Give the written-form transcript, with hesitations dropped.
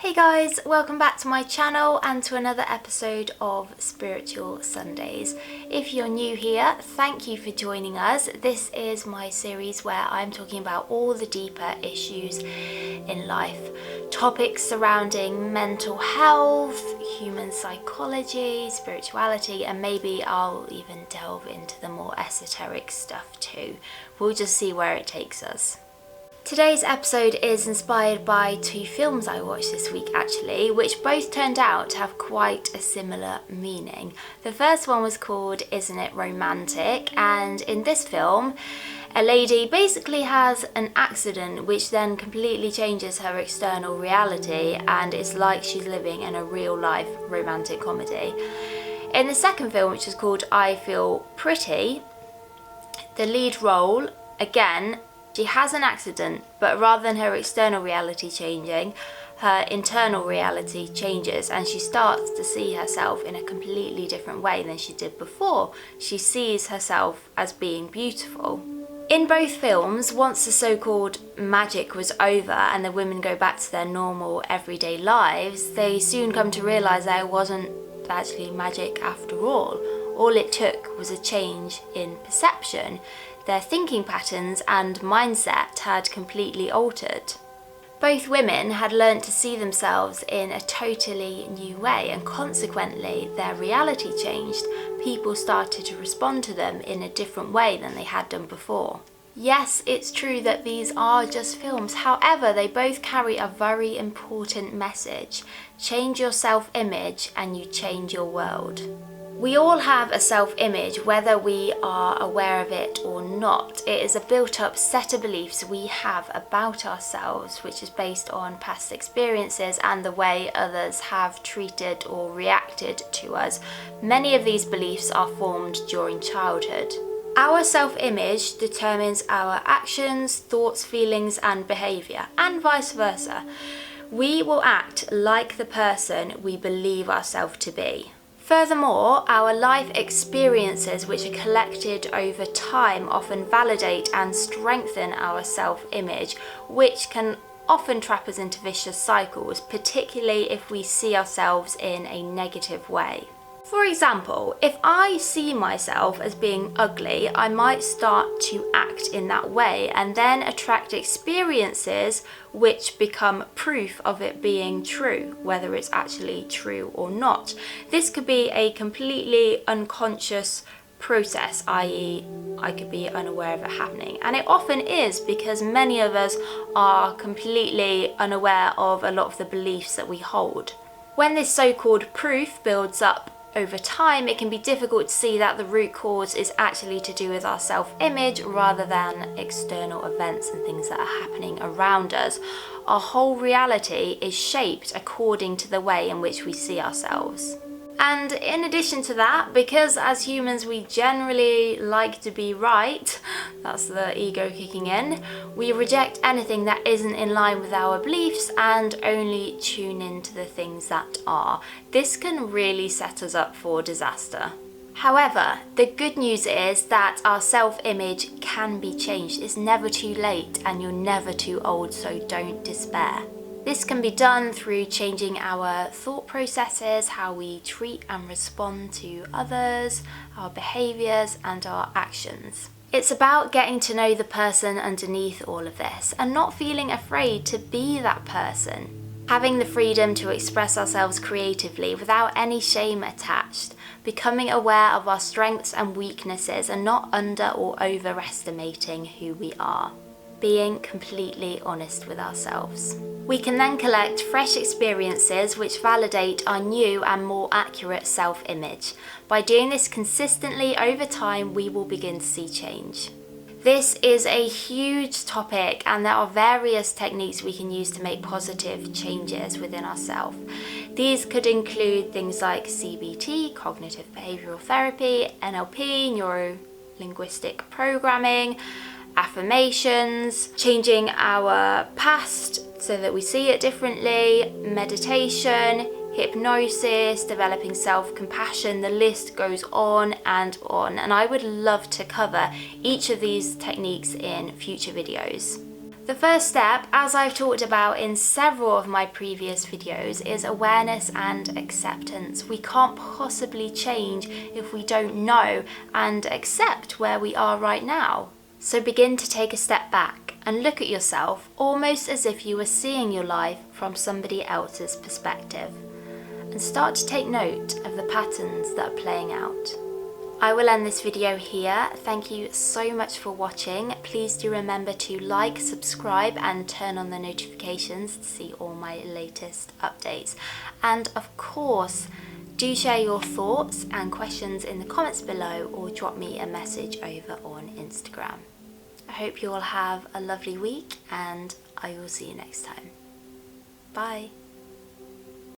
Hey guys, welcome back to my channel and to another episode of Spiritual Sundays. If you're new here, thank you for joining us. This is my series where I'm talking about all the deeper issues in life. Topics surrounding mental health, human psychology, spirituality, and maybe I'll even delve into the more esoteric stuff too. We'll just see where it takes us. Today's episode is inspired by two films I watched this week actually, which both turned out to have quite a similar meaning. The first one was called Isn't It Romantic? And in this film, a lady basically has an accident which then completely changes her external reality, and it's like she's living in a real life romantic comedy. In the second film, which is called I Feel Pretty, the lead role, again, she has an accident, but rather than her external reality changing, her internal reality changes and she starts to see herself in a completely different way than she did before. She sees herself as being beautiful. In both films, once the so-called magic was over and the women go back to their normal everyday lives, they soon come to realise that it wasn't actually magic after all. All it took was a change in perception. Their thinking patterns and mindset had completely altered. Both women had learnt to see themselves in a totally new way, and consequently their reality changed. People started to respond to them in a different way than they had done before. Yes, it's true that these are just films, however they both carry a very important message. Change your self-image and you change your world. We all have a self-image, whether we are aware of it or not. It is a built-up set of beliefs we have about ourselves, which is based on past experiences and the way others have treated or reacted to us. Many of these beliefs are formed during childhood. Our self-image determines our actions, thoughts, feelings, and behaviour, and vice versa. We will act like the person we believe ourselves to be. Furthermore, our life experiences, which are collected over time, often validate and strengthen our self-image, which can often trap us into vicious cycles, particularly if we see ourselves in a negative way. For example, if I see myself as being ugly, I might start to act in that way and then attract experiences which become proof of it being true, whether it's actually true or not. This could be a completely unconscious process, i.e. I could be unaware of it happening. And it often is, because many of us are completely unaware of a lot of the beliefs that we hold. When this so-called proof builds up over time, it can be difficult to see that the root cause is actually to do with our self-image rather than external events and things that are happening around us. Our whole reality is shaped according to the way in which we see ourselves. And in addition to that, because as humans we generally like to be right, that's the ego kicking in, we reject anything that isn't in line with our beliefs and only tune into the things that are. This can really set us up for disaster. However, the good news is that our self-image can be changed. It's never too late and you're never too old, so don't despair. This can be done through changing our thought processes, how we treat and respond to others, our behaviours and our actions. It's about getting to know the person underneath all of this and not feeling afraid to be that person. Having the freedom to express ourselves creatively without any shame attached. Becoming aware of our strengths and weaknesses and not under or overestimating who we are. Being completely honest with ourselves. We can then collect fresh experiences which validate our new and more accurate self-image. By doing this consistently over time, we will begin to see change. This is a huge topic and there are various techniques we can use to make positive changes within ourselves. These could include things like CBT, cognitive behavioral therapy, NLP, neuro-linguistic programming, affirmations, changing our past so that we see it differently, meditation, hypnosis, developing self-compassion, the list goes on. And I would love to cover each of these techniques in future videos. The first step, as I've talked about in several of my previous videos, is awareness and acceptance. We can't possibly change if we don't know and accept where we are right now. So begin to take a step back and look at yourself almost as if you were seeing your life from somebody else's perspective, and start to take note of the patterns that are playing out. I will end this video here. Thank you so much for watching. Please do remember to like, subscribe and turn on the notifications to see all my latest updates. And of course, do share your thoughts and questions in the comments below, or drop me a message over on Instagram. I hope you all have a lovely week, and I will see you next time. Bye.